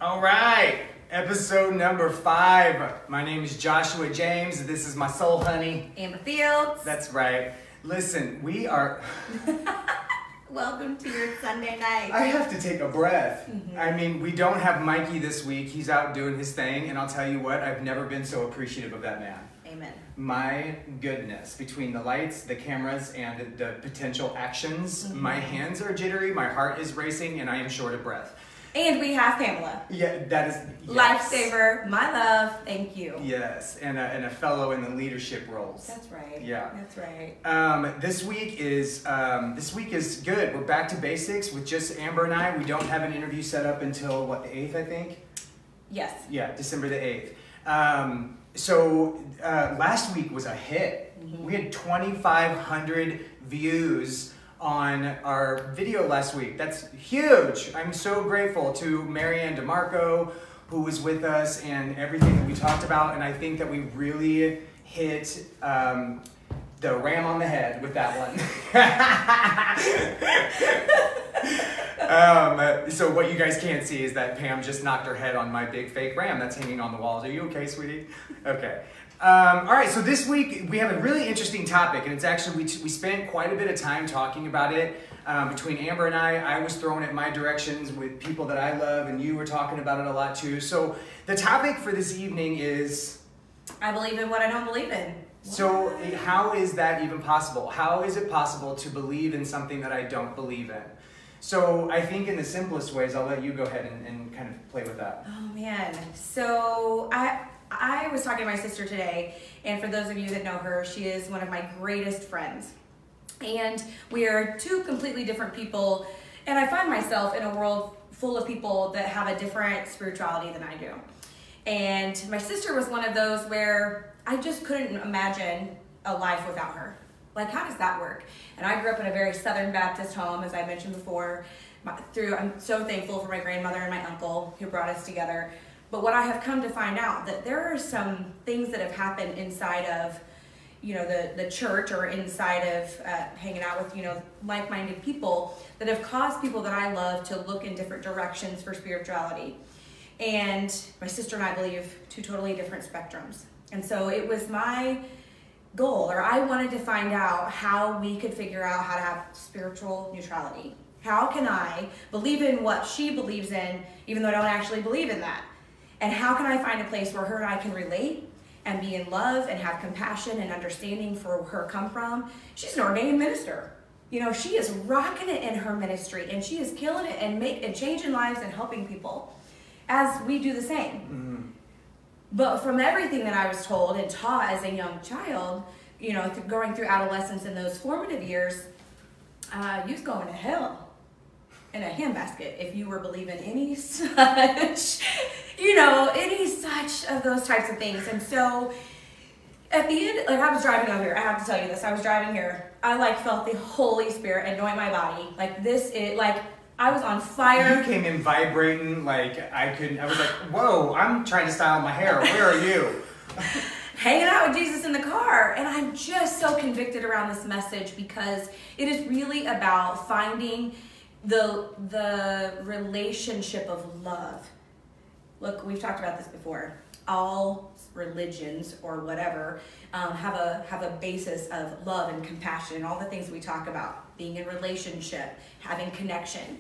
All right, episode number 5. My name is Joshua James. This is my soul honey. Amber Fields. That's right. Listen, we are... Welcome to your Sunday night. I have to take a breath. I mean, we don't have Mikey this week. He's out doing his thing. And I'll tell you what, I've never been so appreciative of that man. Amen. My goodness, between the lights, the cameras, and the potential actions, my hands are jittery, my heart is racing, and I am short of breath. And we have Pamela. Yeah, that is... Yes. Lifesaver, my love, thank you. Yes, and a fellow in the leadership roles. That's right. Yeah. That's right. This week is good. We're back to basics with just Amber and I. We don't have an interview set up until, what, the 8th, I think? Yes. Yeah, December the 8th. So last week was a hit. We had 2,500 views on our video last week. That's huge. I'm so grateful to Marianne DeMarco, who was with us, and everything that we talked about. And I think that we really hit the ram on the head with that one. So what you guys can't see is that Pam just knocked her head on my big fake ram that's hanging on the walls. Are you okay, sweetie? Okay. All right, so this week we have a really interesting topic, and it's actually, we spent quite a bit of time talking about it between Amber and I. I was throwing it my directions with people that I love, and you were talking about it a lot too. So the topic for this evening is... I believe in what I don't believe in. So how is that even possible? How is it possible to believe in something that I don't believe in? So I think in the simplest ways, I'll let you go ahead and kind of play with that. Oh man, so I was talking to my sister today, and for those of you that know her, she is one of my greatest friends. And we are two completely different people, and I find myself in a world full of people that have a different spirituality than I do. And my sister was one of those where I just couldn't imagine a life without her. Like, how does that work? And I grew up in a very Southern Baptist home, as I mentioned before. I'm so thankful for my grandmother and my uncle who brought us together. But what I have come to find out, that there are some things that have happened inside of, the church, or inside of hanging out with, like-minded people, that have caused people that I love to look in different directions for spirituality. And my sister and I believe two totally different spectrums. And so it was my goal, or I wanted to find out how we could figure out how to have spiritual neutrality. How can I believe in what she believes in, even though I don't actually believe in that? And how can I find a place where her and I can relate and be in love and have compassion and understanding for her come from? She's an ordained minister. She is rocking it in her ministry, and she is killing it and changing lives and helping people, as we do the same. But from everything that I was told and taught as a young child, going through adolescence and those formative years, you was going to hell in a handbasket if you were believing any such, any such of those types of things. And so at the end, I was driving over here. I have to tell you this. I was driving here. I felt the Holy Spirit anoint my body. I was on fire. You came in vibrating I was like, whoa, I'm trying to style my hair. Where are you? Hanging out with Jesus in the car. And I'm just so convicted around this message, because it is really about finding the relationship of love. Look, we've talked about this before. All religions or whatever have a basis of love and compassion and all the things we talk about. Being in relationship, having connection.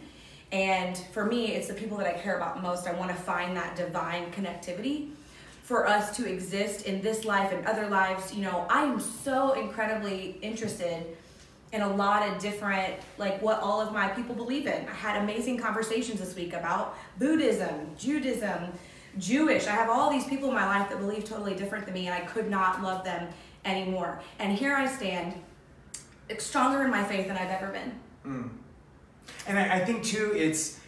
And for me, it's the people that I care about most. I want to find that divine connectivity for us to exist in this life and other lives. I am so incredibly interested in a lot of different, what all of my people believe in. I had amazing conversations this week about Buddhism, Judaism, Jewish. I have all these people in my life that believe totally different than me, and I could not love them anymore. And here I stand, stronger in my faith than I've ever been. And I think too, it's,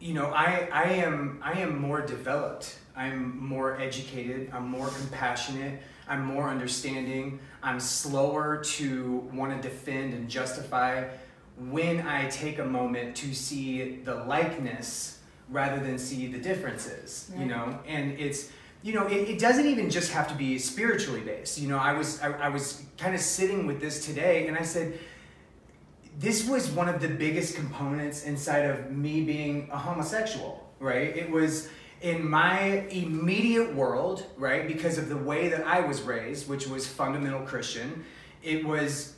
I am more developed. I'm more educated. I'm more compassionate. I'm more understanding. I'm slower to want to defend and justify when I take a moment to see the likeness rather than see the differences, right. And it's, it doesn't even just have to be spiritually based. I was kind of sitting with this today, and I said, this was one of the biggest components inside of me being a homosexual, right? It was In my immediate world, right, because of the way that I was raised, which was fundamental Christian, it was,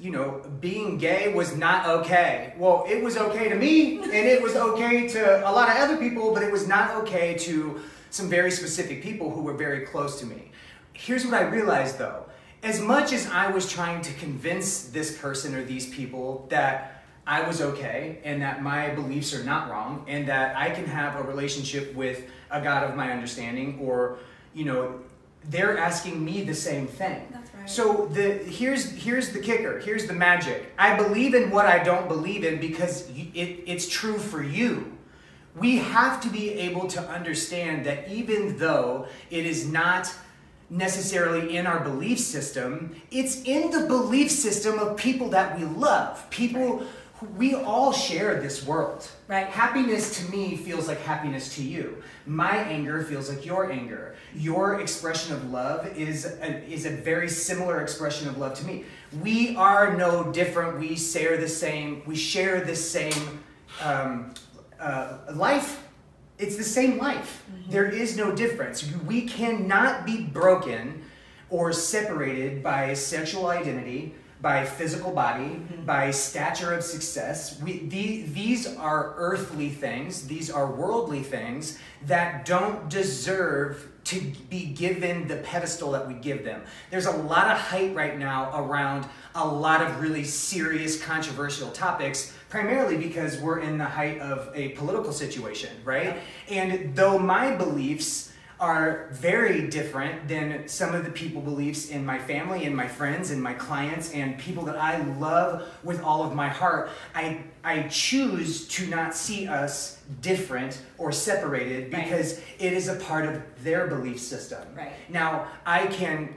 being gay was not okay. Well, it was okay to me, and it was okay to a lot of other people, but it was not okay to some very specific people who were very close to me. Here's what I realized, though. As much as I was trying to convince this person or these people that I was okay, and that my beliefs are not wrong, and that I can have a relationship with a God of my understanding, or, they're asking me the same thing. That's right. So here's the kicker. Here's the magic. I believe in what I don't believe in because it's true for you. We have to be able to understand that even though it is not necessarily in our belief system, it's in the belief system of people that we love. People, we all share this world. Right. Happiness to me feels like happiness to you. My anger feels like your anger. Your expression of love is a very similar expression of love to me. We are no different. We share the same life. It's the same life. Mm-hmm. There is no difference. We cannot be broken or separated by sexual identity, by physical body, mm-hmm. by stature of success. These are earthly things. These are worldly things that don't deserve to be given the pedestal that we give them. There's a lot of hype right now around a lot of really serious, controversial topics, primarily because we're in the height of a political situation, right? And though my beliefs are very different than some of the people beliefs in my family and my friends and my clients and people that I love with all of my heart, I choose to not see us different or separated because it is a part of their belief system. Right. Now, I can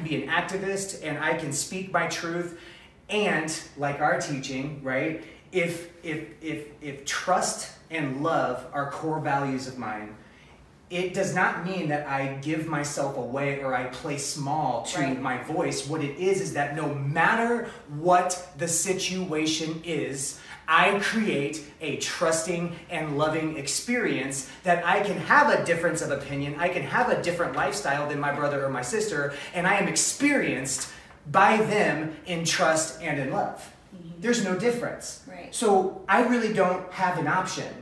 be an activist and I can speak my truth, and like our teaching, right? If trust and love are core values of mine, it does not mean that I give myself away or I play small to my voice. What it is that no matter what the situation is, I create a trusting and loving experience that I can have a difference of opinion, I can have a different lifestyle than my brother or my sister, and I am experienced by them in trust and in love. Mm-hmm. There's no difference. Right. So I really don't have an option.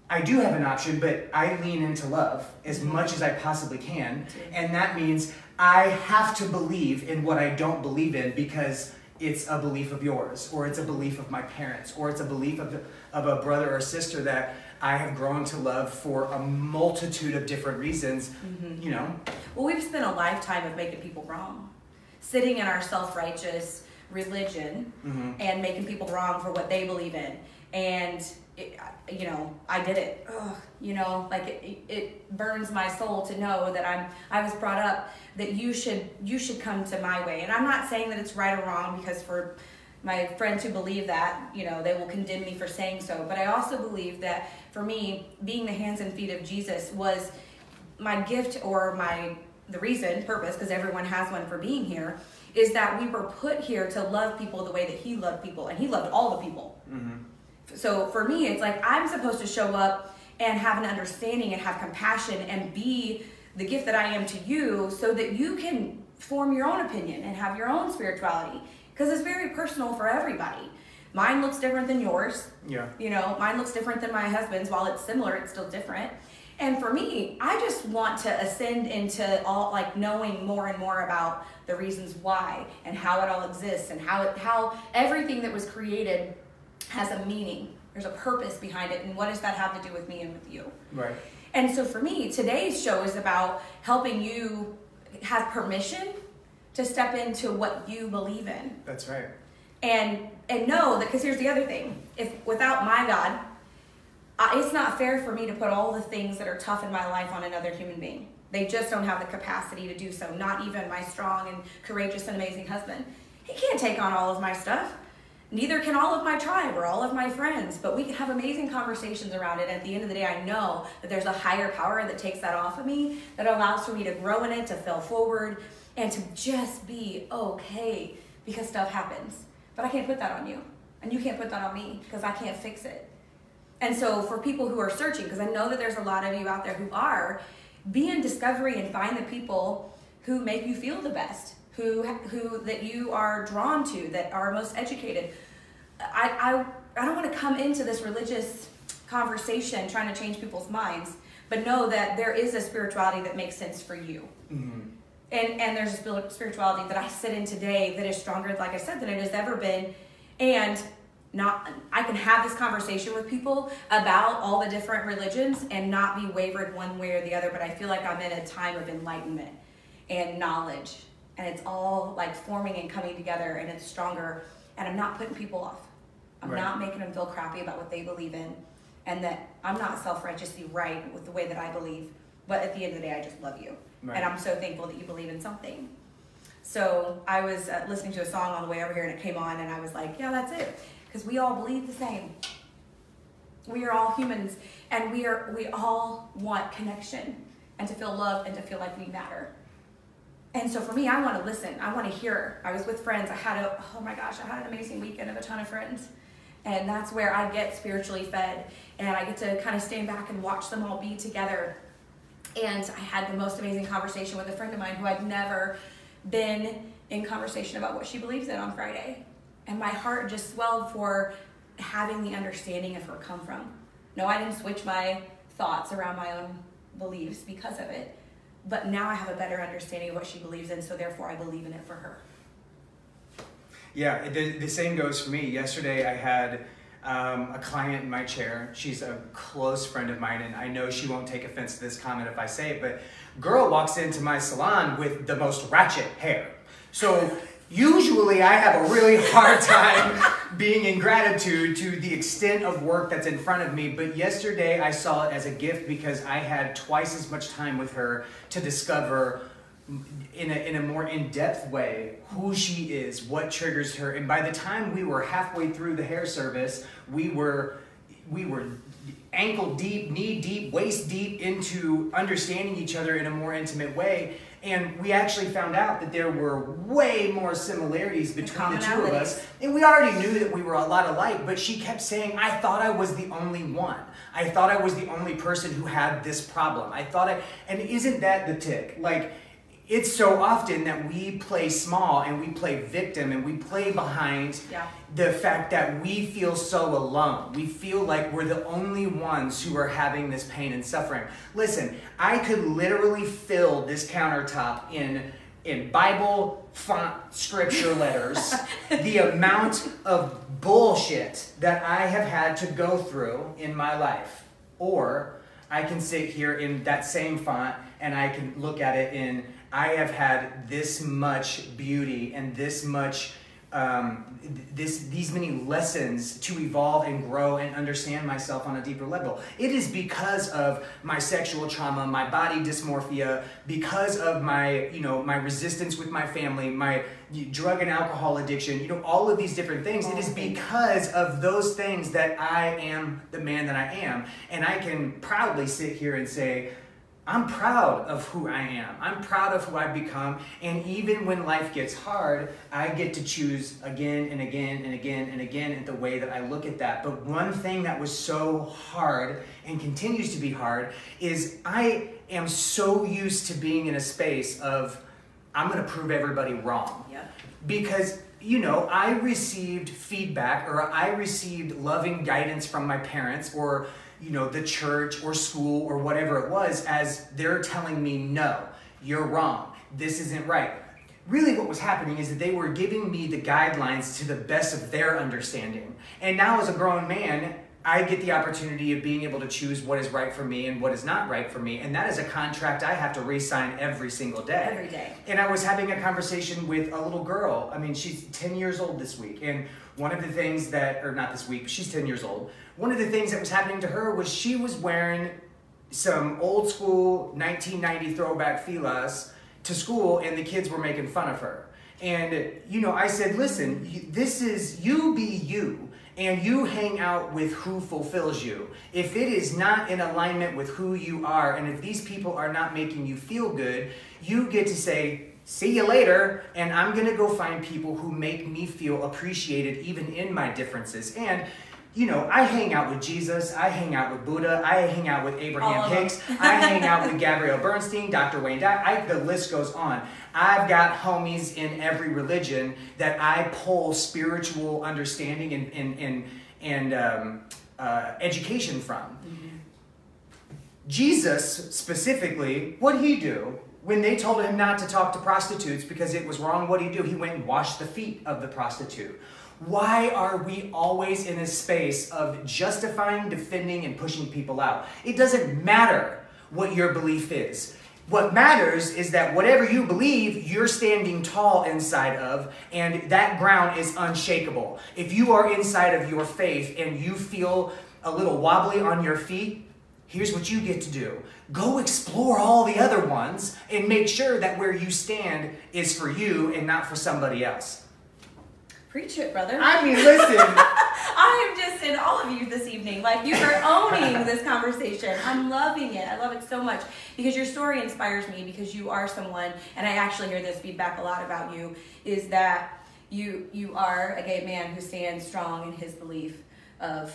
I do have an option, but I lean into love as much as I possibly can. And that means I have to believe in what I don't believe in because it's a belief of yours, or it's a belief of my parents, or it's a belief of a brother or sister that I have grown to love for a multitude of different reasons, Well, we've spent a lifetime of making people wrong, sitting in our self-righteous religion and making people wrong for what they believe in. And I did it. Ugh, it burns my soul to know that I was brought up that you should come to my way. And I'm not saying that it's right or wrong, because for my friends who believe that, they will condemn me for saying so. But I also believe that for me, being the hands and feet of Jesus was my gift, or the reason, purpose, because everyone has one for being here, is that we were put here to love people the way that he loved people, and he loved all the people. Mm-hmm. So for me, it's like I'm supposed to show up and have an understanding and have compassion and be the gift that I am to you, so that you can form your own opinion and have your own spirituality, because it's very personal for everybody. Mine looks different than yours. Yeah. Mine looks different than my husband's. While it's similar, it's still different. And for me, I just want to ascend into all, knowing more and more about the reasons why and how it all exists, and how everything that was created has a meaning. There's a purpose behind it, and what does that have to do with me and with you? Right. And so for me, today's show is about helping you have permission to step into what you believe in. That's right. And know that, because here's the other thing. If without my God, it's not fair for me to put all the things that are tough in my life on another human being. They just don't have the capacity to do so. Not even my strong and courageous and amazing husband. He can't take on all of my stuff. Neither can all of my tribe or all of my friends, but we can have amazing conversations around it. And at the end of the day, I know that there's a higher power that takes that off of me, that allows for me to grow in it, to fail forward, and to just be okay, because stuff happens. But I can't put that on you, and you can't put that on me, because I can't fix it. And so for people who are searching, because I know that there's a lot of you out there who are, be in discovery and find the people who make you feel the best, who that you are drawn to, that are most educated. I don't want to come into this religious conversation trying to change people's minds, but know that there is a spirituality that makes sense for you. Mm-hmm. And there's a spirituality that I sit in today that is stronger, like I said, than it has ever been. And I can have this conversation with people about all the different religions and not be wavered one way or the other, but I feel like I'm in a time of enlightenment and knowledge, and it's all like forming and coming together, and it's stronger, and I'm not putting people off. I'm not making them feel crappy about what they believe in, and that I'm not self-righteously right with the way that I believe, but at the end of the day, I just love you. And I'm so thankful that you believe in something. So I was listening to a song on the way over here, and it came on, and I was like, yeah, that's it. Because we all believe the same. We are all humans, and we all want connection and to feel loved and to feel like we matter. And so for me, I want to listen. I want to hear. I was with friends. I had an amazing weekend of a ton of friends. And that's where I get spiritually fed, and I get to kind of stand back and watch them all be together. And I had the most amazing conversation with a friend of mine who I'd never been in conversation about what she believes in on Friday. And my heart just swelled for having the understanding of her come from. No, I didn't switch my thoughts around my own beliefs because of it. But now I have a better understanding of what she believes in, so therefore I believe in it for her. Yeah, the same goes for me. Yesterday I had a client in my chair. She's a close friend of mine, and I know she won't take offense to this comment if I say it, but girl walks into my salon with the most ratchet hair. So usually I have a really hard time being in gratitude to the extent of work that's in front of me, but yesterday I saw it as a gift because I had twice as much time with her to discover in a more in-depth way who she is, what triggers her, and by the time we were halfway through the hair service, we were ankle deep, knee deep, waist deep into understanding each other in a more intimate way. And we actually found out that there were way more similarities between the two of us. And we already knew that we were a lot alike, but she kept saying, I thought I was the only one. I thought I was the only person who had this problem. And isn't that the tick? Like, it's so often that we play small and we play victim and we play behind the fact that we feel so alone. We feel like we're the only ones who are having this pain and suffering. Listen, I could literally fill this countertop in Bible font scripture letters the amount of bullshit that I have had to go through in my life. Or I can sit here in that same font and I can look at it in, I have had this much beauty and this much, these many lessons to evolve and grow and understand myself on a deeper level. It is because of my sexual trauma, my body dysmorphia, because of my, my resistance with my family, my drug and alcohol addiction, all of these different things. It is because of those things that I am the man that I am. And I can proudly sit here and say, I'm proud of who I am. I'm proud of who I've become. And even when life gets hard, I get to choose again and again and again and again at the way that I look at that. But one thing that was so hard and continues to be hard is I am so used to being in a space of, I'm going to prove everybody wrong. Yeah. Because I received feedback or I received loving guidance from my parents or the church or school or whatever it was as they're telling me, no, you're wrong. This isn't right. Really what was happening is that they were giving me the guidelines to the best of their understanding. And now as a grown man, I get the opportunity of being able to choose what is right for me and what is not right for me. And that is a contract I have to re-sign every single day. Every day. And I was having a conversation with a little girl. I mean, she's 10 years old this week. And one of the things not this week, but she's 10 years old. One of the things that was happening to her was she was wearing some old school 1990 throwback Filas to school and the kids were making fun of her. And, I said, listen, this is you be you. And you hang out with who fulfills you. If it is not in alignment with who you are, and if these people are not making you feel good, you get to say, see you later, and I'm gonna go find people who make me feel appreciated even in my differences. And I hang out with Jesus, I hang out with Buddha, I hang out with Abraham Hicks, I hang out with Gabrielle Bernstein, Dr. Wayne Dyer, the list goes on. I've got homies in every religion that I pull spiritual understanding and education from. Mm-hmm. Jesus, specifically, what did he do? When they told him not to talk to prostitutes because it was wrong, what did he do? He went and washed the feet of the prostitute. Why are we always in a space of justifying, defending, and pushing people out? It doesn't matter what your belief is. What matters is that whatever you believe, you're standing tall inside of, and that ground is unshakable. If you are inside of your faith and you feel a little wobbly on your feet, here's what you get to do. Go explore all the other ones and make sure that where you stand is for you and not for somebody else. Preach it, brother. I mean, listen. I am just in all of you this evening. Like, you are owning this conversation. I'm loving it. I love it so much because your story inspires me, because you are someone, and I actually hear this feedback a lot about you, is that you are a gay man who stands strong in his belief of,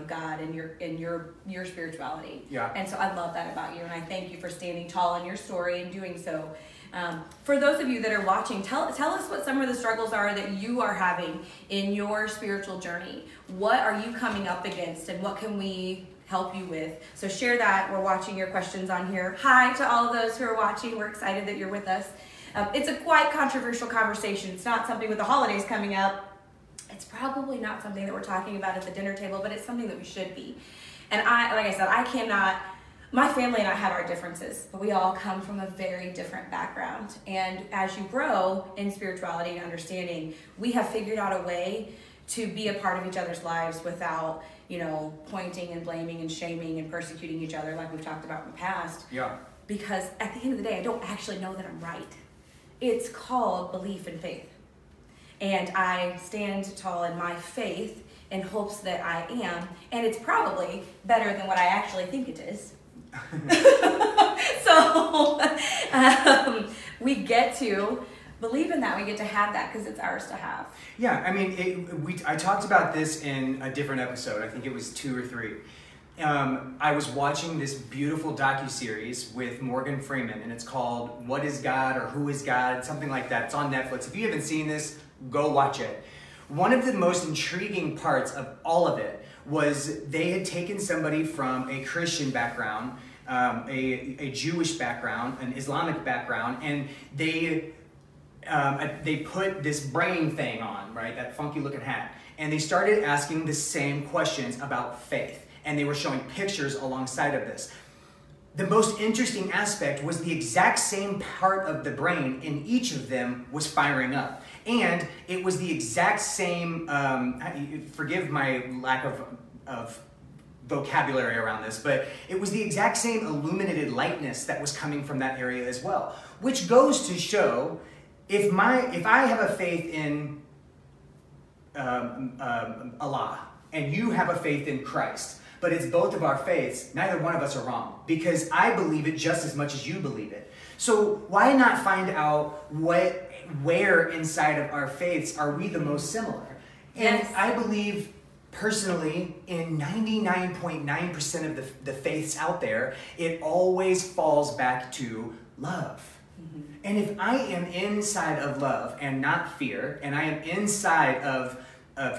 God and your spirituality. Yeah. And so I love that about you, and I thank you for standing tall in your story and doing so. For those of you that are watching, tell us what some of the struggles are that you are having in your spiritual journey. What are you coming up against, and what can we help you with? So share that. We're watching your questions on here. Hi to all of those who are watching. We're excited that you're with us. It's a quite controversial conversation. It's not something with the holidays coming up. It's probably not something that we're talking about at the dinner table, but it's something that we should be. And like I said, my family and I have our differences, but we all come from a very different background. And as you grow in spirituality and understanding, we have figured out a way to be a part of each other's lives without, pointing and blaming and shaming and persecuting each other like we've talked about in the past. Yeah. Because at the end of the day, I don't actually know that I'm right. It's called belief and faith. And I stand tall in my faith in hopes that I am, and it's probably better than what I actually think it is. So we get to believe in that. We get to have that because it's ours to have. Yeah, I mean, I talked about this in a different episode. I think it was 2 or 3. I was watching this beautiful docuseries with Morgan Freeman, and it's called What is God or Who is God? Something like that. It's on Netflix. If you haven't seen this, go watch it. One of the most intriguing parts of all of it was they had taken somebody from a Christian background, a Jewish background, an Islamic background, and they put this brain thing on, right, that funky looking hat, and they started asking the same questions about faith, and they were showing pictures alongside of this. The most interesting aspect was the exact same part of the brain in each of them was firing up. And it was the exact same, forgive my lack of vocabulary around this, but it was the exact same illuminated lightness that was coming from that area as well. Which goes to show, if I have a faith in Allah, and you have a faith in Christ, but it's both of our faiths, neither one of us are wrong, because I believe it just as much as you believe it. So why not find out where inside of our faiths are we the most similar? And yes. I believe personally in 99.9% of the faiths out there, it always falls back to love. Mm-hmm. And if I am inside of love and not fear, and I am inside of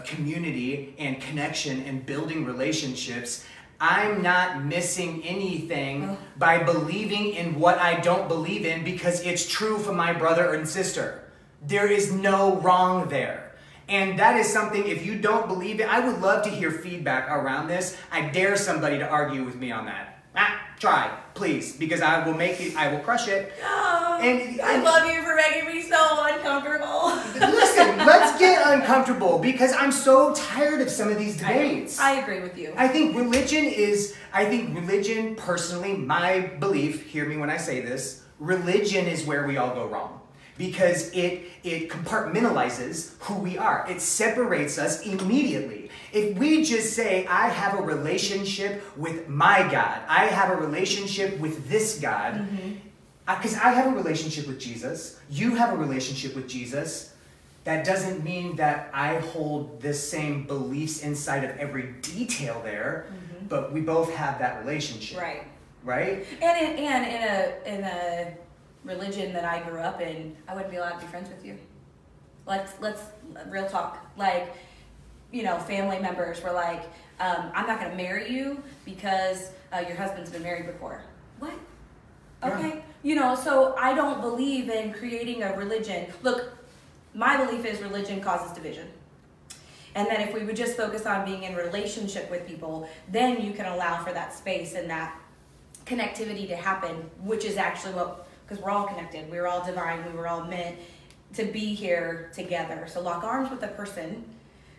community and connection and building relationships, I'm not missing anything by believing in what I don't believe in because it's true for my brother and sister. There is no wrong there. And that is something, if you don't believe it, I would love to hear feedback around this. I dare somebody to argue with me on that. Try, please, because I will crush it. Oh, and I love you for making me so uncomfortable. Listen, let's get uncomfortable because I'm so tired of some of these debates. I agree with you. I think religion, personally, my belief, hear me when I say this, religion is where we all go wrong. Because it compartmentalizes who we are. It separates us immediately. If we just say, I have a relationship with my God, I have a relationship with this God, because I have a relationship with Jesus, you have a relationship with Jesus, that doesn't mean that I hold the same beliefs inside of every detail there, but we both have that relationship. Right. Right? And in a religion that I grew up in, I wouldn't be allowed to be friends with you. Let's real talk. Like, you know, family members were like, I'm not going to marry you because your husband's been married before. What? Okay. Yeah. You know, so I don't believe in creating a religion. Look, my belief is religion causes division. And then if we would just focus on being in relationship with people, then you can allow for that space and that connectivity to happen, which is actually what, because we're all connected. We're all divine. We were all meant to be here together. So lock arms with a person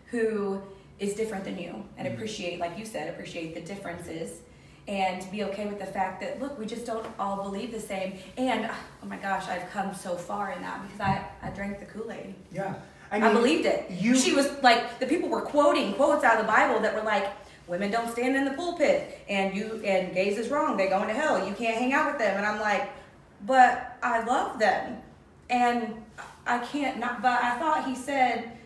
who is different than you and appreciate, like you said, appreciate the differences and be okay with the fact that, look, we just don't all believe the same. And, oh my gosh, I've come so far in that because I drank the Kool-Aid. Yeah. I believed it. She was like, the people were quoting quotes out of the Bible that were like, women don't stand in the pulpit, and gays is wrong. They're going to hell. You can't hang out with them. And I'm like, but I love them. And I can't not, but I thought he said,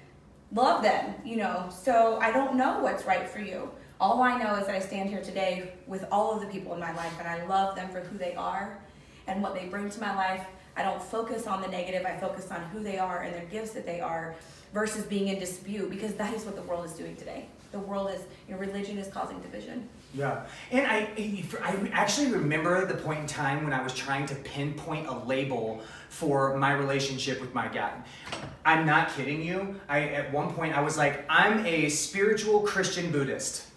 love them, you know. So I don't know what's right for you. All I know is that I stand here today with all of the people in my life, and I love them for who they are and what they bring to my life. I don't focus on the negative. I focus on who they are and their gifts that they are versus being in dispute, because that is what the world is doing today. The world is, you know, religion is causing division. Yeah, and I actually remember the point in time when I was trying to pinpoint a label for my relationship with my God. I'm not kidding you. At one point I was like, I'm a spiritual Christian Buddhist.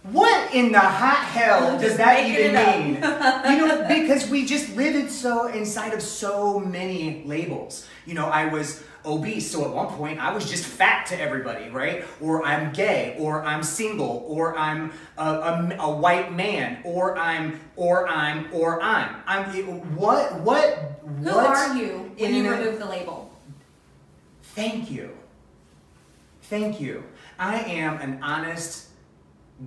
What in the hot hell does that even mean? You know, because we just live inside of so many labels. You know, I was obese, so at one point I was just fat to everybody, right? Or I'm gay, or I'm single, or I'm a white man, or I'm. Who are you when you remove the label? Thank you. Thank you. I am an honest,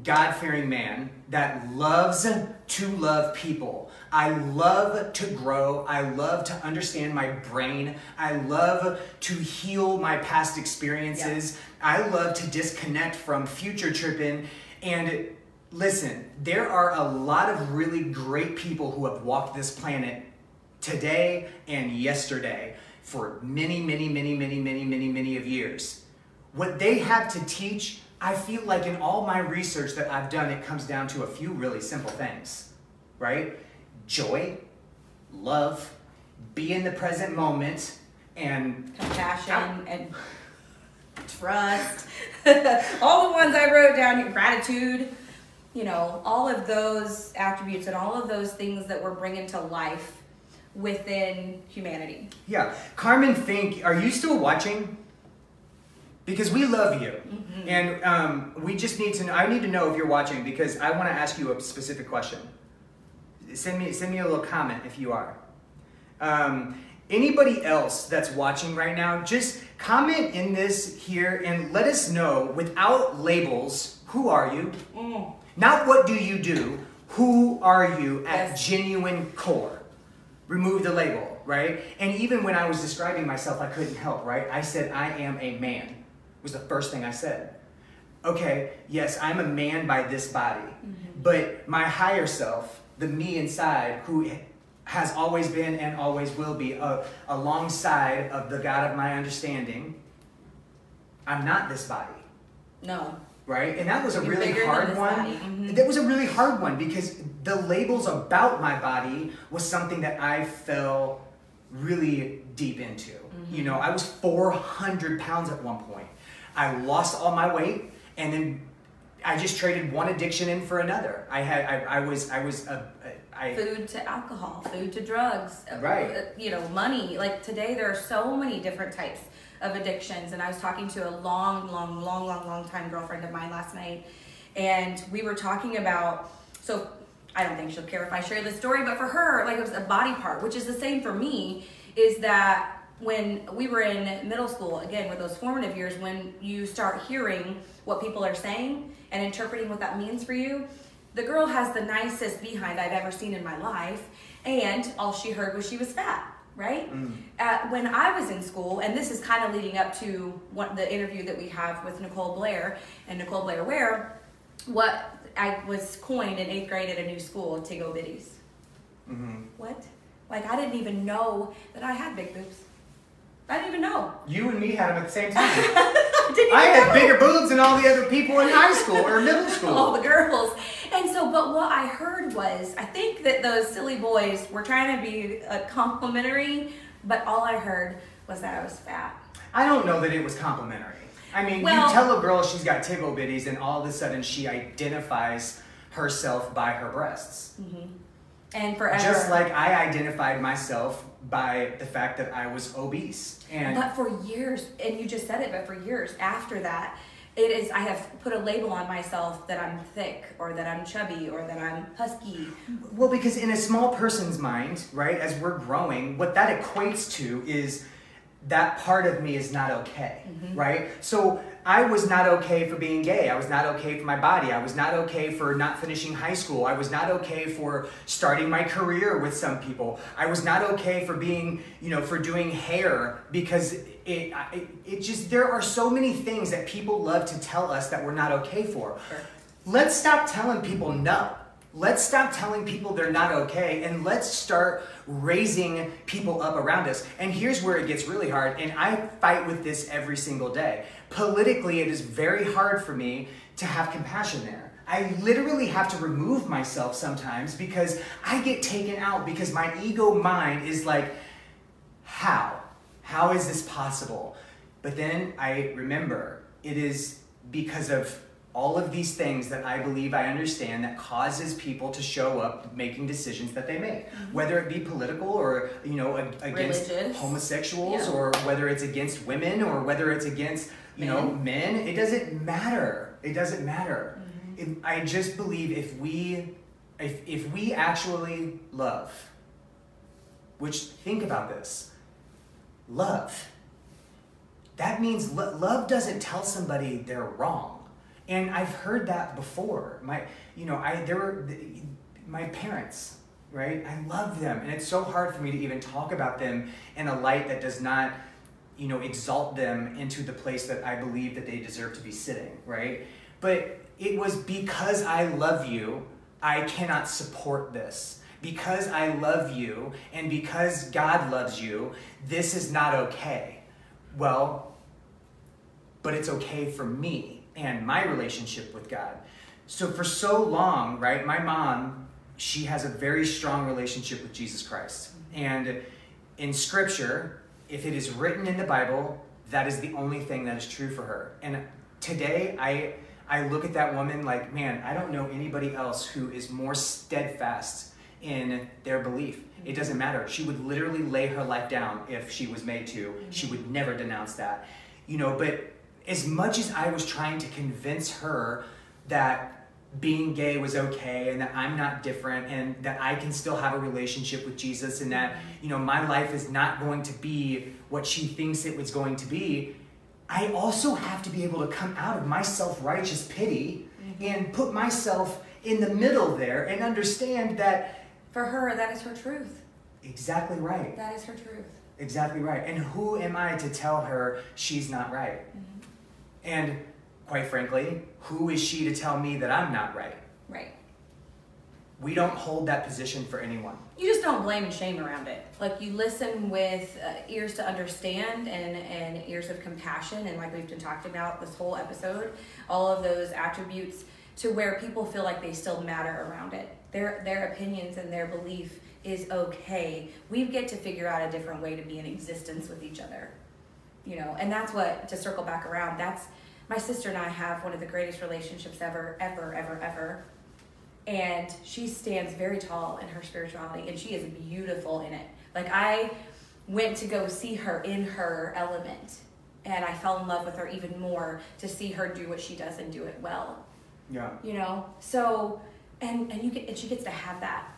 God-fearing man that loves to love people. I love to grow. I love to understand my brain. I love to heal my past experiences. Yep. I love to disconnect from future tripping. And listen, there are a lot of really great people who have walked this planet today and yesterday for many, many, many, many, many, many, many of years. What they have to teach, I feel like in all my research that I've done, it comes down to a few really simple things, right? Joy, love, be in the present moment, and compassion and trust. All the ones I wrote down here, gratitude, you know, all of those attributes and all of those things that we're bringing to life within humanity. Yeah. Carmen Fink, are you still watching? Because we love you. Mm-hmm. And we just need to know, I need to know if you're watching, because I want to ask you a specific question. Send me a little comment if you are. Anybody else that's watching right now, just comment in this here and let us know, without labels, who are you? Mm. Not what do you do, who are you at genuine core? Remove the label, right? And even when I was describing myself, I couldn't help, right? I said, I am a man, was the first thing I said. Okay, yes, I'm a man by this body, but my higher self, the me inside, who has always been and always will be alongside of the God of my understanding, I'm not this body. No. Right? And that was a really hard one. That was a really hard one because the labels about my body was something that I fell really deep into. You know, I was 400 pounds at one point. I lost all my weight, and then I just traded one addiction in for another. Food to alcohol, food to drugs, right? You know, money. Like today, there are so many different types of addictions. And I was talking to a long time girlfriend of mine last night, and we were talking about. So I don't think she'll care if I share this story, but for her, like it was a body part, which is the same for me. Is that when we were in middle school, again, with those formative years, when you start hearing what people are saying and interpreting what that means for you, the girl has the nicest behind I've ever seen in my life, and all she heard was she was fat. right? When I was in school, and this is kind of leading up to the interview that we have with Nicole Blair and Nicole Blair Ware, what I was coined in 8th grade at a new school, Tiggo Bitties. What? Like, I didn't even know that I had big boobs. I didn't even know. You and me had them at the same time. I had bigger boobs than all the other people in high school or middle school. All the girls. And so, but what I heard was, I think that those silly boys were trying to be complimentary, but all I heard was that I was fat. I don't know that it was complimentary. I mean, you tell a girl she's got Tiggo Bitties and all of a sudden she identifies herself by her breasts. And forever. Just like I identified myself by the fact that I was obese. But for years, and you just said it, but for years after that, I have put a label on myself that I'm thick, or that I'm chubby, or that I'm husky. Well, because in a small person's mind, right, as we're growing, what that equates to is that part of me is not okay, right? So I was not okay for being gay. I was not okay for my body. I was not okay for not finishing high school. I was not okay for starting my career with some people. I was not okay for being, for doing hair, because it just, there are so many things that people love to tell us that we're not okay for. Sure. Let's stop telling people no. Let's stop telling people they're not okay, and let's start raising people up around us. And here's where it gets really hard, and I fight with this every single day. Politically, it is very hard for me to have compassion there. I literally have to remove myself sometimes because I get taken out because my ego mind is like, how? How is this possible? But then I remember it is because of all of these things that I believe I understand that causes people to show up making decisions that they make, whether it be political or, against religious, homosexuals, or whether it's against women, or whether it's against, men. It doesn't matter. It doesn't matter. I just believe if we actually love, which, think about this, love, that means love doesn't tell somebody they're wrong. And I've heard that before. My parents, right? I love them, and it's so hard for me to even talk about them in a light that does not, exalt them into the place that I believe that they deserve to be sitting, right? But it was because I love you, I cannot support this. Because I love you, and because God loves you, this is not okay. Well, but it's okay for me and my relationship with God. So for so long, right, my mom, she has a very strong relationship with Jesus Christ. And in Scripture, if it is written in the Bible, that is the only thing that is true for her. And today, I look at that woman like, man, I don't know anybody else who is more steadfast in their belief. It doesn't matter. She would literally lay her life down if she was made to. She would never denounce that. But as much as I was trying to convince her that being gay was okay, and that I'm not different, and that I can still have a relationship with Jesus, and that, my life is not going to be what she thinks it was going to be, I also have to be able to come out of my self-righteous pity and put myself in the middle there and understand that for her, that is her truth. Exactly right. That is her truth. Exactly right. And who am I to tell her she's not right? And quite frankly, who is she to tell me that I'm not right? Right. We don't hold that position for anyone. You just don't blame and shame around it. Like, you listen with ears to understand and ears of compassion. And like we've been talking about this whole episode, all of those attributes to where people feel like they still matter around it. Their opinions and their belief is okay. We get to figure out a different way to be in existence with each other. And that's what, to circle back around, that's, my sister and I have one of the greatest relationships ever. And she stands very tall in her spirituality, and she is beautiful in it. Like, I went to go see her in her element, and I fell in love with her even more to see her do what she does and do it well. Yeah. So, and she gets to have that.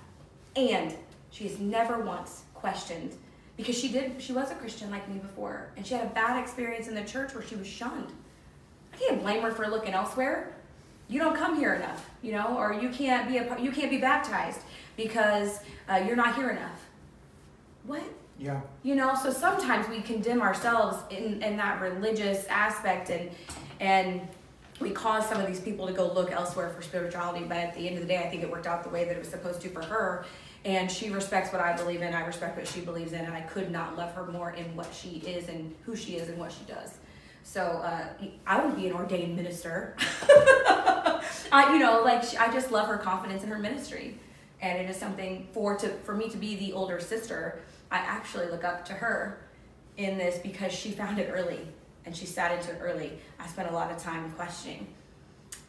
And she's never once questioned, because she was a Christian like me before, and she had a bad experience in the church where she was shunned. I can't blame her for looking elsewhere. You don't come here enough, or you can't be baptized because you're not here enough. What? Yeah. You know, so sometimes we condemn ourselves in that religious aspect, and we cause some of these people to go look elsewhere for spirituality. But at the end of the day, I think it worked out the way that it was supposed to for her. And she respects what I believe in. I respect what she believes in. And I could not love her more in what she is and who she is and what she does. So I would be an ordained minister. I just love her confidence in her ministry. And it is something for me to be the older sister. I actually look up to her in this because she found it early and she sat into it early. I spent a lot of time questioning,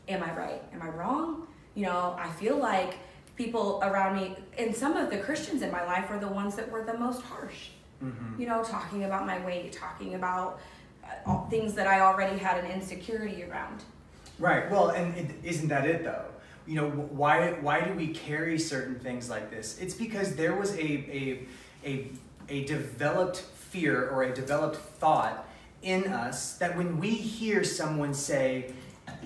am I right? Am I wrong? You know, I feel like people around me and some of the Christians in my life were the ones that were the most harsh. Mm-hmm. You know, talking about my weight, talking about things that I already had an insecurity around. Right. Well, and isn't that it though? You know, why do we carry certain things like this? It's because there was a developed fear or a developed thought in us that when we hear someone say,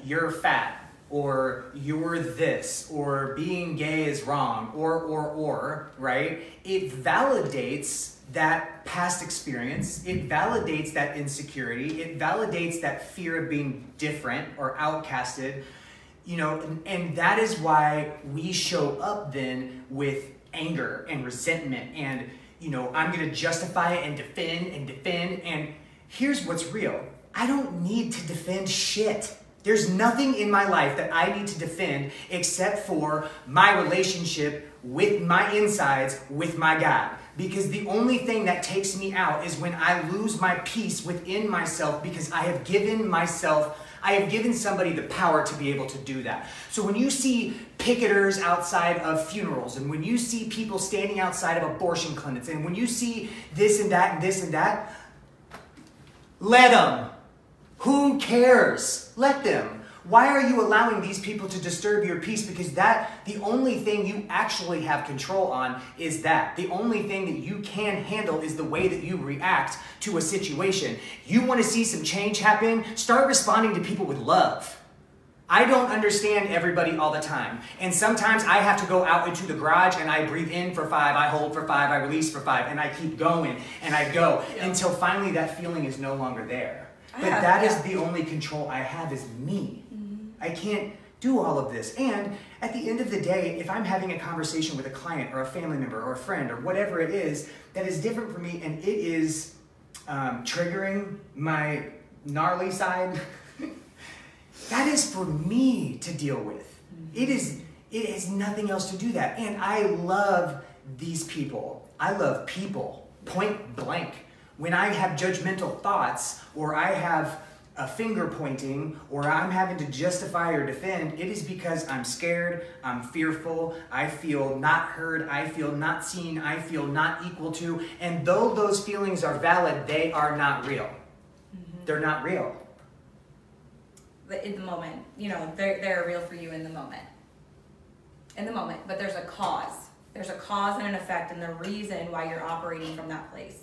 you're fat, or you're this, or being gay is wrong, or, right? It validates that past experience. It validates that insecurity. It validates that fear of being different or outcasted, you know, and that is why we show up then with anger and resentment and, you know, I'm going to justify it and defend. And here's what's real. I don't need to defend shit. There's nothing in my life that I need to defend except for my relationship with my insides with my God. Because the only thing that takes me out is when I lose my peace within myself because I have given somebody the power to be able to do that. So when you see picketers outside of funerals, and when you see people standing outside of abortion clinics, and when you see this and that and this and that, let them. Who cares? Let them. Why are you allowing these people to disturb your peace? Because the only thing you actually have control on is that. The only thing that you can handle is the way that you react to a situation. You want to see some change happen? Start responding to people with love. I don't understand everybody all the time. And sometimes I have to go out into the garage and I breathe in for 5, I hold for 5, I release for 5, and I keep going and I go until finally that feeling is no longer there. But that is the only control I have is me. Mm-hmm. I can't do all of this. And at the end of the day, if I'm having a conversation with a client or a family member or a friend or whatever it is that is different for me and it is triggering my gnarly side, that is for me to deal with. Mm-hmm. It has nothing else to do that. And I love these people. I love people, point blank. When I have judgmental thoughts, or I have a finger pointing, or I'm having to justify or defend, it is because I'm scared, I'm fearful, I feel not heard, I feel not seen, I feel not equal to, and though those feelings are valid, they are not real. Mm-hmm. They're not real. In the moment, you know, they're real for you in the moment. In the moment, but there's a cause. There's a cause and an effect, and the reason why you're operating from that place.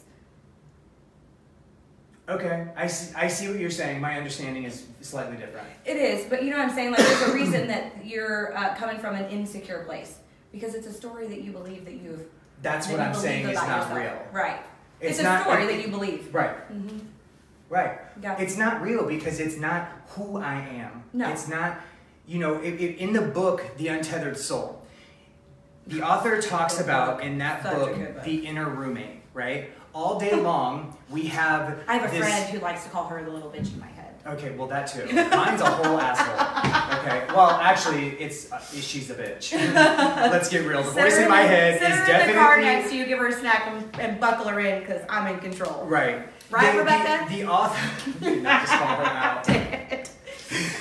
Okay, I see what you're saying. My understanding is slightly different. It is, but you know what I'm saying? Like, there's a reason that you're coming from an insecure place. Because it's a story that you believe that you've... That's what I'm saying is not real. Right. It's a story that you believe. Right. Mm-hmm. Right. Gotcha. It's not real because it's not who I am. No. It's not, you know, in the book, The Untethered Soul, the author talks about, in that book, the inner roommate, right? All day long, we have I have a friend who likes to call her the little bitch in my head. Okay, well that too. Mine's a whole asshole. Okay, well actually, she's a bitch. Let's get real. The voice in my head is definitely... Sit her in the car next to you, give her a snack, and buckle her in because I'm in control. Right. Right, Rebecca? The author... You did not just call her out.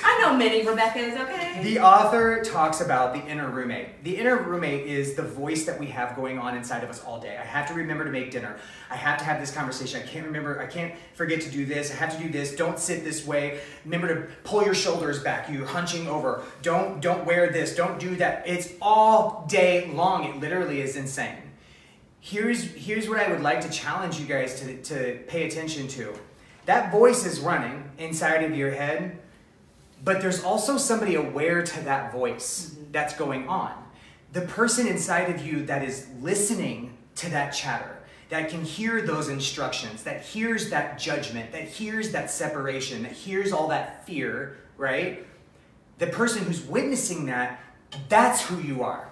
I know many Rebeccas, okay? The author talks about the inner roommate. The inner roommate is the voice that we have going on inside of us all day. I have to remember to make dinner. I have to have this conversation. I can't forget to do this. I have to do this. Don't sit this way. Remember to pull your shoulders back. You're hunching over. Don't wear this. Don't do that. It's all day long. It literally is insane. Here's what I would like to challenge you guys to pay attention to. That voice is running inside of your head. But there's also somebody aware to that voice that's going on. The person inside of you that is listening to that chatter, that can hear those instructions, that hears that judgment, that hears that separation, that hears all that fear, right? The person who's witnessing that, that's who you are.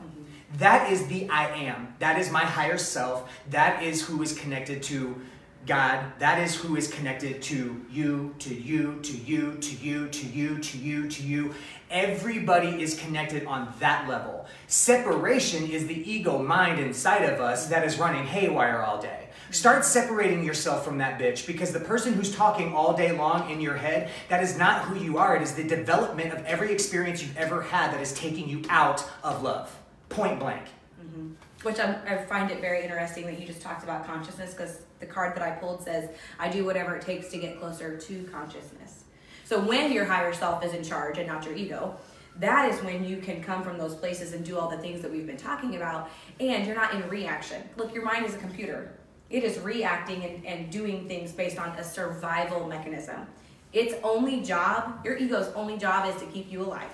That is the I am. That is my higher self. That is who is connected to God. That is who is connected to you, to you, to you, to you, to you, to you, to you. Everybody is connected on that level. Separation is the ego mind inside of us that is running haywire all day. Start separating yourself from that bitch, because the person who's talking all day long in your head, that is not who you are. It is the development of every experience you've ever had that is taking you out of love. Point blank. Mm-hmm. Which I find it very interesting that you just talked about consciousness, because the card that I pulled says, I do whatever it takes to get closer to consciousness. So when your higher self is in charge and not your ego, that is when you can come from those places and do all the things that we've been talking about, and you're not in reaction. Look, your mind is a computer. It is reacting and doing things based on a survival mechanism. Its only job, your ego's only job, is to keep you alive.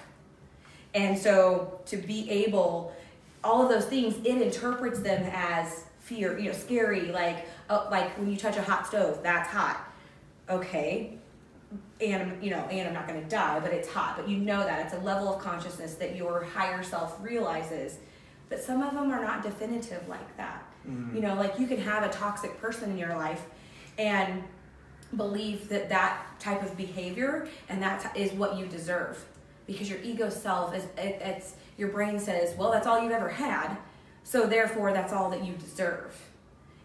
And so to be able, all of those things, it interprets them as fear, scary, like when you touch a hot stove, that's hot. Okay. And I'm not going to die, but it's hot. But that it's a level of consciousness that your higher self realizes. But some of them are not definitive like that. Mm-hmm. Like you can have a toxic person in your life and believe that type of behavior and that is what you deserve, because your ego self it's your brain says, well, that's all you've ever had, so therefore that's all that you deserve.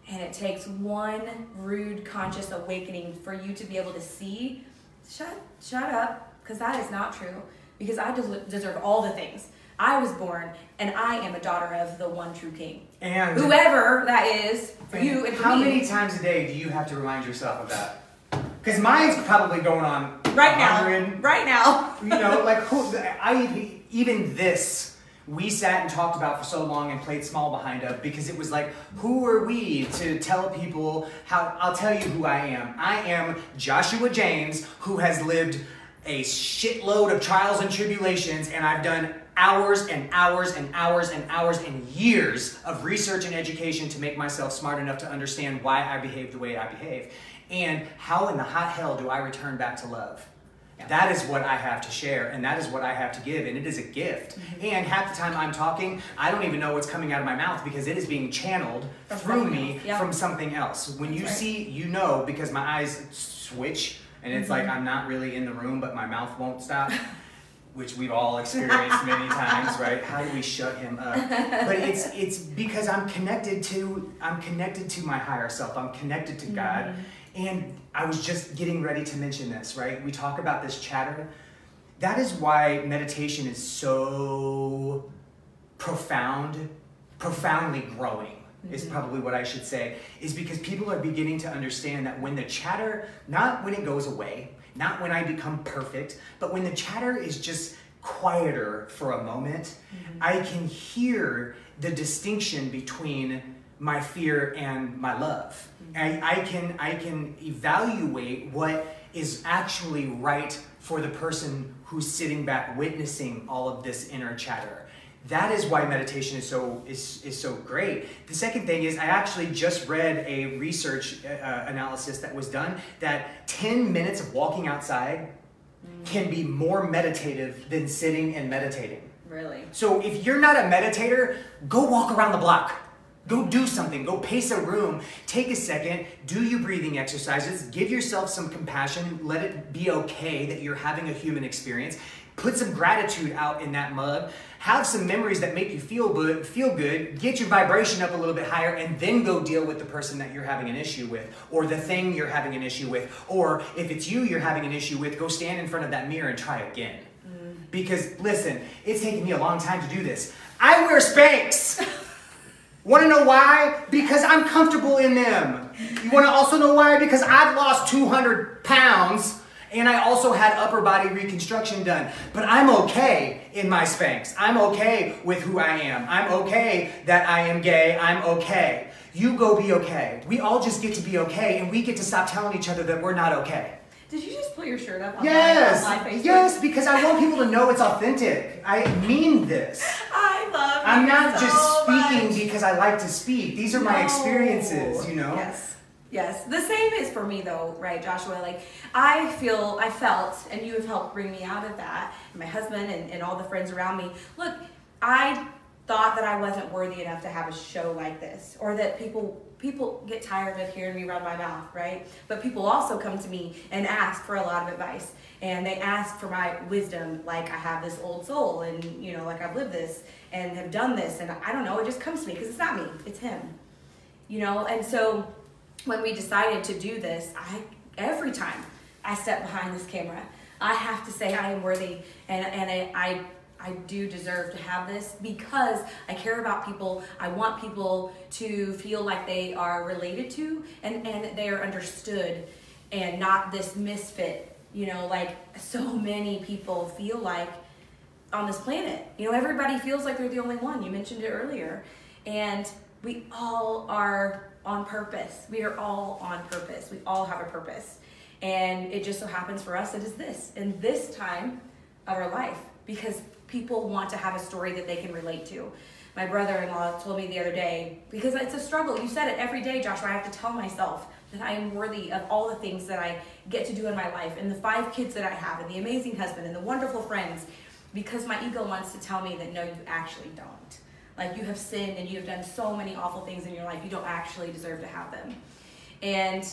And it takes one rude conscious awakening for you to be able to see, shut up, because that is not true, because I deserve all the things. I was born, and I am a daughter of the one true King. And whoever that is for you and for how me. Many times a day do you have to remind yourself of that? Because mine's probably going on right now. Right now. Even this, we sat and talked about for so long and played small behind up, because it was like, who are we to tell people how? I'll tell you who I am. I am Joshua James, who has lived a shitload of trials and tribulations, and I've done hours and hours and hours and hours and years of research and education to make myself smart enough to understand why I behave the way I behave. And how in the hot hell do I return back to love? Yeah. That is what I have to share, and that is what I have to give, and it is a gift. Mm-hmm. And half the time I'm talking, I don't even know what's coming out of my mouth, because it is being channeled through me from something else. When you see, because my eyes switch, and it's like I'm not really in the room, but my mouth won't stop. Which we've all experienced many times, right? How do we shut him up? But it's because I'm connected to my higher self. I'm connected to God. And I was just getting ready to mention this, right? We talk about this chatter. That is why meditation is so profoundly growing, is probably what I should say, is because people are beginning to understand that when the chatter, not when it goes away, not when I become perfect, but when the chatter is just quieter for a moment, I can hear the distinction between my fear and my love. I can evaluate what is actually right for the person who's sitting back witnessing all of this inner chatter. That is why meditation is so great. The second thing is, I actually just read a research analysis that was done that 10 minutes of walking outside can be more meditative than sitting and meditating. Really? So if you're not a meditator, go walk around the block. Go do something. Go pace a room. Take a second. Do your breathing exercises. Give yourself some compassion. Let it be okay that you're having a human experience. Put some gratitude out in that mug. Have some memories that make you feel good. Get your vibration up a little bit higher, and then go deal with the person that you're having an issue with, or the thing you're having an issue with. Or if it's you're having an issue with, go stand in front of that mirror and try again. Because listen, it's taken me a long time to do this. I wear Spanx. Want to know why? Because I'm comfortable in them. You want to also know why? Because I've lost 200 pounds. And I also had upper body reconstruction done. But I'm okay in my Spanx. I'm okay with who I am. I'm okay that I am gay. I'm okay. You go be okay. We all just get to be okay, and we get to stop telling each other that we're not okay. Did you just pull your shirt up on Yes, my Facebook? yes, because I want people to know it's authentic. I mean this. I love I'm you not so just speaking much. because I like to speak. These are my No. experiences, you know? Yes. Yes. The same is for me though, right, Joshua? Like I felt, and you have helped bring me out of that, and my husband and all the friends around me. Look, I thought that I wasn't worthy enough to have a show like this, or that people get tired of hearing me run my mouth, right? But people also come to me and ask for a lot of advice, and they ask for my wisdom, like I have this old soul, and you know, like I've lived this and have done this, and I don't know, it just comes to me because it's not me, it's him, you know. And so when we decided to do this, every time I step behind this camera, I have to say I am worthy, and I do deserve to have this because I care about people. I want people to feel like they are related to and they are understood and not this misfit, you know, like so many people feel like on this planet. You know, everybody feels like they're the only one. You mentioned it earlier. And we all are on purpose. We are all on purpose. We all have a purpose. And it just so happens for us it is this, in this time of our life, because people want to have a story that they can relate to. My brother-in-law told me the other day, because it's a struggle. You said it every day, Joshua. I have to tell myself that I am worthy of all the things that I get to do in my life, and the 5 kids that I have, and the amazing husband, and the wonderful friends, because my ego wants to tell me that no, you actually don't. Like you have sinned and you have done so many awful things in your life, you don't actually deserve to have them. And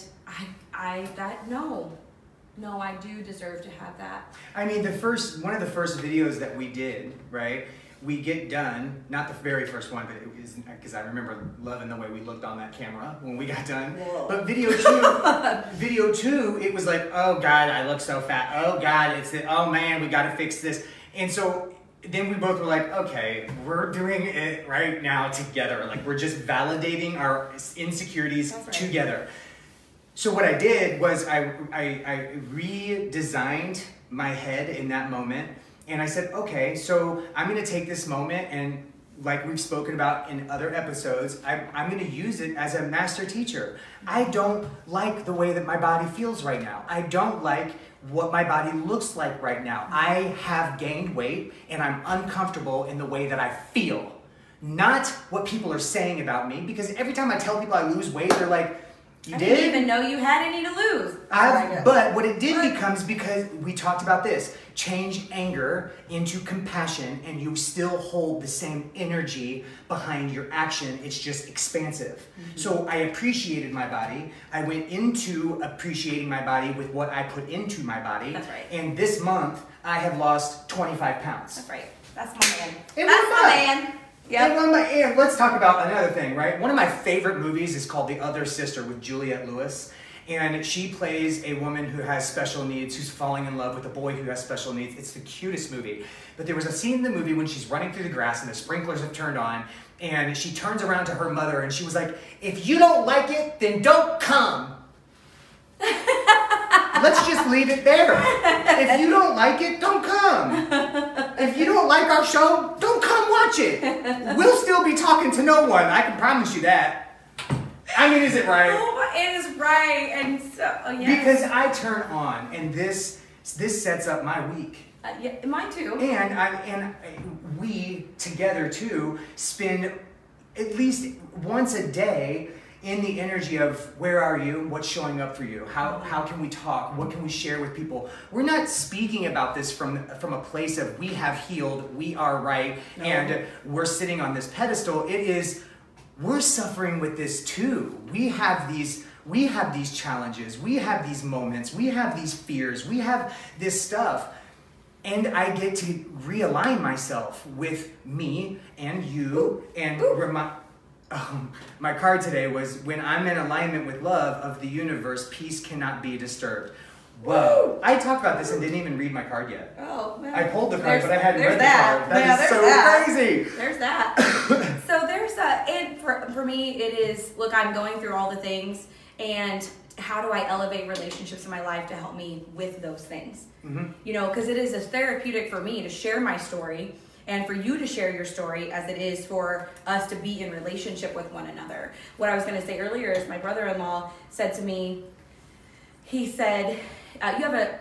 no, I do deserve to have that. I mean, one of the first videos that we did, right? We get done, not the very first one, but it was because I remember loving the way we looked on that camera when we got done. Whoa. But video two, it was like, oh God, I look so fat. Oh God, oh man, we got to fix this. And so then we both were like, okay, we're doing it right now together. Like we're just validating our insecurities together. So what I did was I redesigned my head in that moment, and I said, okay, so I'm gonna take this moment, and like we've spoken about in other episodes, I'm gonna use it as a master teacher. I don't like the way that my body feels right now. I don't like what my body looks like right now. I have gained weight, and I'm uncomfortable in the way that I feel. Not what people are saying about me, because every time I tell people I lose weight, they're like, I didn't even know you had any to lose. But what it did becomes, because we talked about this, change anger into compassion, and you still hold the same energy behind your action. It's just expansive. Mm-hmm. So I appreciated my body. I went into appreciating my body with what I put into my body. That's right. And this month, I have lost 25 pounds. That's right. That's my man. And that's my man. Yep. And let's talk about another thing, right? One of my favorite movies is called The Other Sister with Juliette Lewis. And she plays a woman who has special needs, who's falling in love with a boy who has special needs. It's the cutest movie. But there was a scene in the movie when she's running through the grass and the sprinklers have turned on, and she turns around to her mother and she was like, if you don't like it, then don't come. Let's just leave it there. If you don't like it, don't come. If you don't like our show, don't come watch it. We'll still be talking to no one. I can promise you that. I mean, is it right? Oh, it is right. And so, yes. Because I turn on, and this sets up my week. Yeah, mine too. And we together too spend at least once a day in the energy of where are you, what's showing up for you, how can we talk, what can we share with people. We're not speaking about this from a place of we have healed, we are right, and we're sitting on this pedestal. It is, we're suffering with this too. We have these challenges, we have these moments, we have these fears, we have this stuff. And I get to realign myself with me and you and my card today was, when I'm in alignment with love of the universe, peace cannot be disturbed. Whoa. Woo. I talked about this and didn't even read my card yet. Oh, man. I pulled the card, but I hadn't read the card. That is so crazy. There's that. So there's and for me, it is, look, I'm going through all the things, and how do I elevate relationships in my life to help me with those things? Mm-hmm. You know, because it is as therapeutic for me to share my story, and for you to share your story, as it is for us to be in relationship with one another. What I was going to say earlier is my brother-in-law said to me, he said,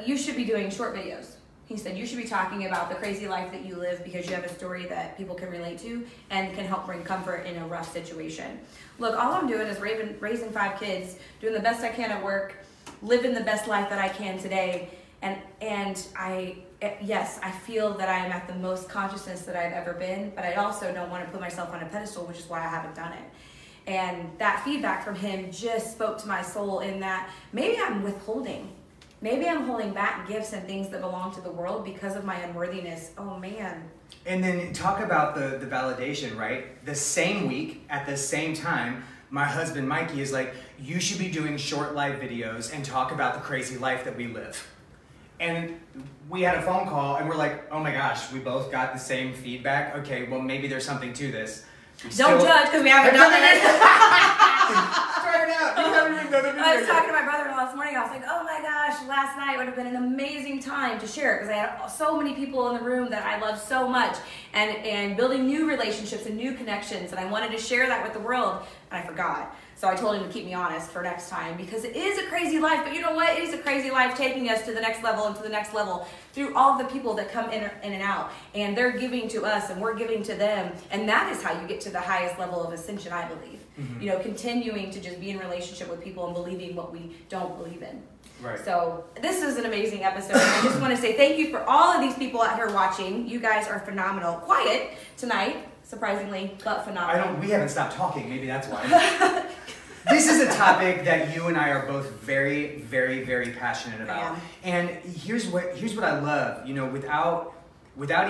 you should be doing short videos. He said, you should be talking about the crazy life that you live because you have a story that people can relate to and can help bring comfort in a rough situation. Look, all I'm doing is raising 5 kids, doing the best I can at work, living the best life that I can today. And yes, I feel that I am at the most consciousness that I've ever been, but I also don't want to put myself on a pedestal, which is why I haven't done it. And that feedback from him just spoke to my soul in that maybe I'm withholding. Maybe I'm holding back gifts and things that belong to the world because of my unworthiness. Oh, man. And then talk about the validation, right? The same week, at the same time, my husband, Mikey, is like, you should be doing short live videos and talk about the crazy life that we live. And we had a phone call, and we're like, oh my gosh, we both got the same feedback. Okay, well, maybe there's something to this. Don't judge, because we haven't done it. Try it out. You haven't even done it. I was talking to my brother-in-law this morning. I was like, oh my gosh, last night would have been an amazing time to share it because I had so many people in the room that I love so much and building new relationships and new connections. And I wanted to share that with the world, and I forgot. So I told him to keep me honest for next time because it is a crazy life. But you know what? It is a crazy life taking us to the next level and to the next level through all the people that come in and out. And they're giving to us and we're giving to them. And that is how you get to the highest level of ascension, I believe. Mm-hmm. You know, continuing to just be in relationship with people and believing what we don't believe in. Right. So this is an amazing episode. I just want to say thank you for all of these people out here watching. You guys are phenomenal. Quiet tonight, surprisingly, but phenomenal. We haven't stopped talking. Maybe that's why. This is a topic that you and I are both very, very, very passionate about. And here's what I love. You know, without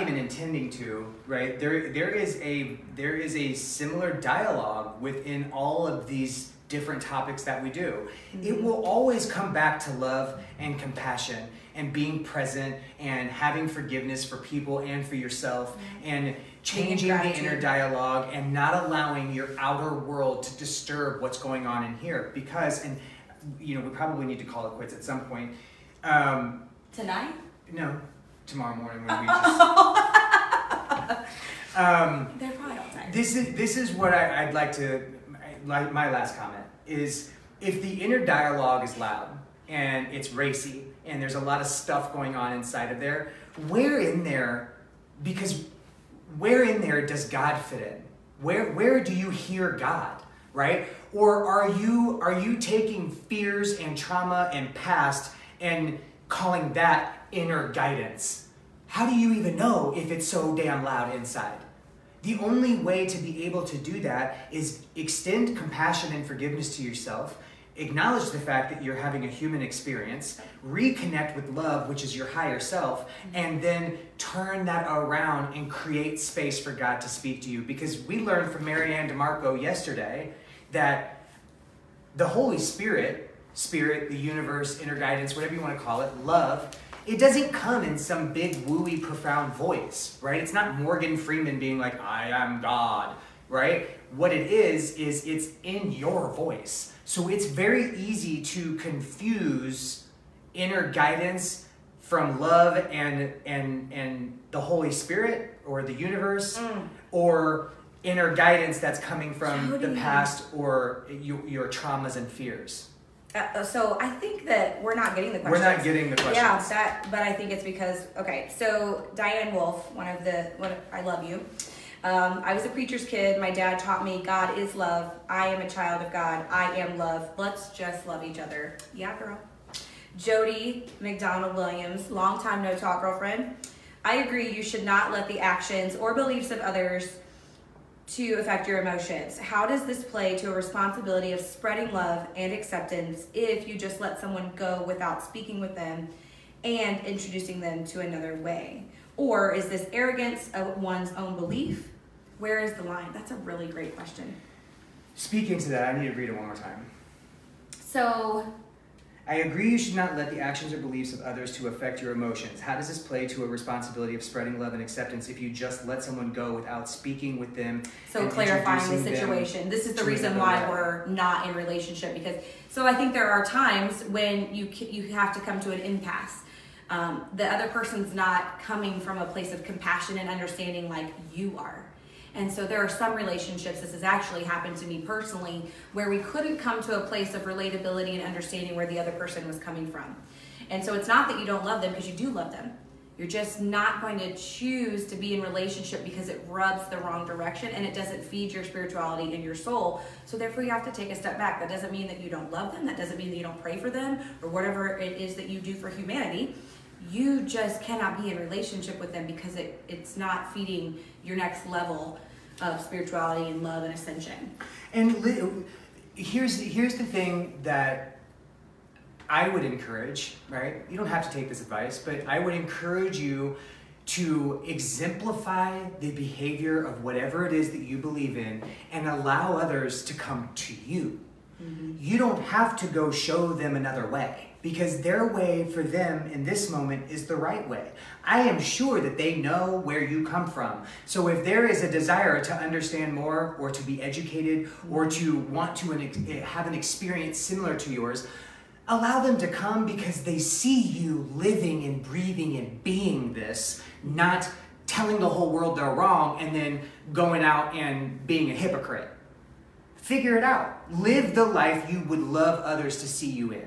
even intending to, right? There is a similar dialogue within all of these different topics that we do. Mm-hmm. It will always come back to love and compassion and being present and having forgiveness for people and for yourself, mm-hmm. and changing the inner dialogue and not allowing your outer world to disturb what's going on in here. Because, and you know, we probably need to call it quits at some point. Tonight? No, tomorrow morning when we just... They're probably all tired. This is what I'd like to... my last comment is, if the inner dialogue is loud and it's racy and there's a lot of stuff going on inside of there, where in there does God fit in? Where do you hear God, right? Or are you taking fears and trauma and past and calling that inner guidance? How do you even know if it's so damn loud inside? The only way to be able to do that is extend compassion and forgiveness to yourself, acknowledge the fact that you're having a human experience, reconnect with love, which is your higher self, and then turn that around and create space for God to speak to you. Because we learned from Marianne DeMarco yesterday that the Holy Spirit, the universe, inner guidance, whatever you want to call it, love, it doesn't come in some big, wooey, profound voice, right? It's not Morgan Freeman being like, I am God, right? What it is it's in your voice. So it's very easy to confuse inner guidance from love and the Holy Spirit or the universe, or inner guidance that's coming from the past or your traumas and fears. So I think that we're not getting the questions. We're not getting the questions. Yeah, but I think it's because, okay, so Diane Wolf, I love you. I was a preacher's kid. My dad taught me God is love. I am a child of God. I am love. Let's just love each other. Yeah, girl. Jody McDonald Williams, longtime No Talk girlfriend. I agree you should not let the actions or beliefs of others to affect your emotions. How does this play to a responsibility of spreading love and acceptance if you just let someone go without speaking with them and introducing them to another way? Or is this arrogance of one's own belief? Where is the line? That's a really great question. Speaking to that, I need to read it one more time. So, I agree you should not let the actions or beliefs of others to affect your emotions. How does this play to a responsibility of spreading love and acceptance if you just let someone go without speaking with them? So clarifying the situation. This is the reason why we're not in a relationship, because so I think there are times when you have to come to an impasse. The other person's not coming from a place of compassion and understanding like you are. And so there are some relationships, this has actually happened to me personally, where we couldn't come to a place of relatability and understanding where the other person was coming from. And so it's not that you don't love them, because you do love them. You're just not going to choose to be in relationship because it rubs the wrong direction and it doesn't feed your spirituality and your soul. So therefore you have to take a step back. That doesn't mean that you don't love them. That doesn't mean that you don't pray for them or whatever it is that you do for humanity. You just cannot be in relationship with them because it's not feeding your next level of spirituality and love and ascension. And here's the thing that I would encourage, right? You don't have to take this advice, but I would encourage you to exemplify the behavior of whatever it is that you believe in and allow others to come to you. Mm-hmm. You don't have to go show them another way, because their way for them in this moment is the right way. I am sure that they know where you come from. So if there is a desire to understand more or to be educated or to want to have an experience similar to yours, allow them to come, because they see you living and breathing and being this, not telling the whole world they're wrong and then going out and being a hypocrite. Figure it out. Live the life you would love others to see you in.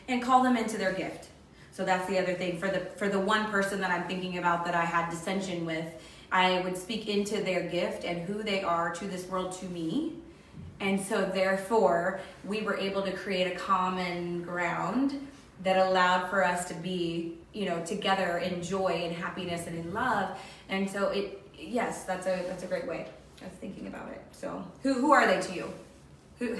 And call them into their gift. So that's the other thing. For the one person that I'm thinking about that I had dissension with, I would speak into their gift and who they are to this world, to me. And so therefore, we were able to create a common ground that allowed for us to be, together in joy and happiness and in love. And so yes, that's a great way of thinking about it. So who are they to you?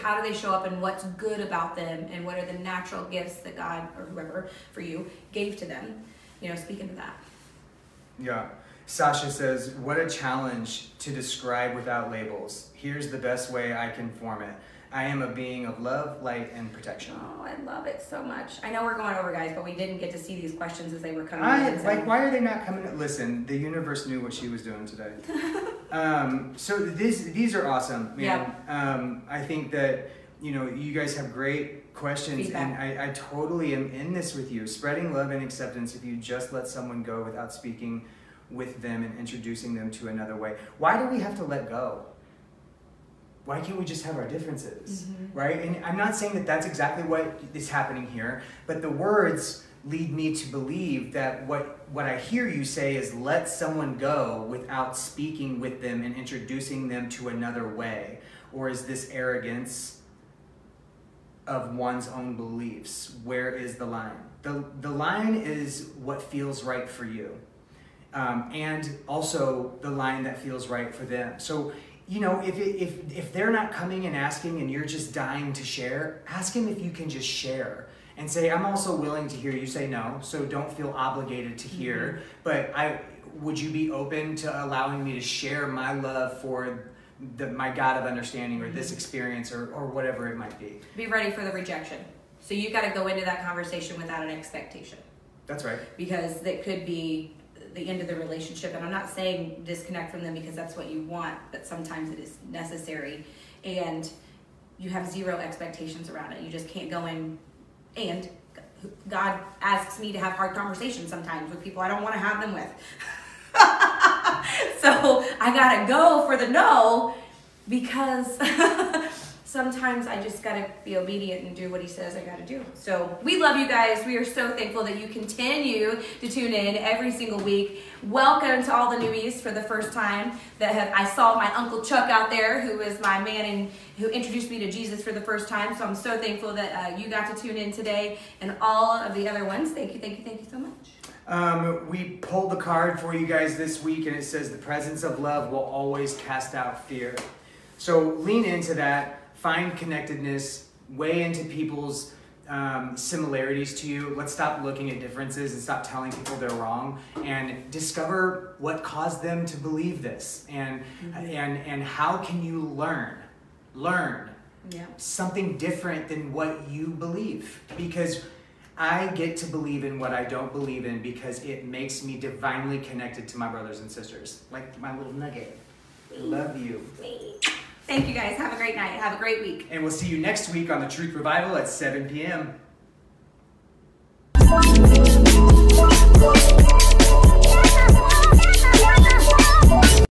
How do they show up, and what's good about them, and what are the natural gifts that God or whoever for you gave to them? Speak into that. Yeah. Sasha says, what a challenge to describe without labels. Here's the best way I can form it. I am a being of love, light, and protection. Oh, I love it so much. I know we're going over, guys, but we didn't get to see these questions as they were coming in. Why are they not coming in? Listen, the universe knew what she was doing today. So these are awesome, man. Yep. I think that, you guys have great questions. Feedback. And I totally am in this with you. Spreading love and acceptance if you just let someone go without speaking with them and introducing them to another way. Why do we have to let go? Why can't we just have our differences, right? And I'm not saying that that's exactly what is happening here, but the words lead me to believe that what I hear you say is let someone go without speaking with them and introducing them to another way. Or is this arrogance of one's own beliefs? Where is the line? The line is what feels right for you. And also the line that feels right for them. So, if they're not coming and asking and you're just dying to share, ask them if you can just share and say, I'm also willing to hear you say no, so don't feel obligated to hear, but would you be open to allowing me to share my love for my God of understanding or this experience or whatever it might be. Be ready for the rejection. So you got to go into that conversation without an expectation. That's right. Because that could be the end of the relationship. And I'm not saying disconnect from them because that's what you want, but sometimes it is necessary. And you have zero expectations around it. You just can't go in. And God asks me to have hard conversations sometimes with people I don't want to have them with. So I gotta go for the no because sometimes I just gotta be obedient and do what he says I gotta do. So we love you guys. We are so thankful that you continue to tune in every single week. Welcome to all the newbies for the first time I saw my Uncle Chuck out there, who is my man and who introduced me to Jesus for the first time. So I'm so thankful that you got to tune in today, and all of the other ones. Thank you so much. We pulled the card for you guys this week, and it says the presence of love will always cast out fear. So lean into that, find connectedness, weigh into people's similarities to you. Let's stop looking at differences and stop telling people they're wrong, and discover what caused them to believe this, and how can you learn something different than what you believe, because I get to believe in what I don't believe in because it makes me divinely connected to my brothers and sisters. Like my little nugget. I love you. Thank you guys. Have a great night. Have a great week. And we'll see you next week on the Truth Revival at 7 p.m.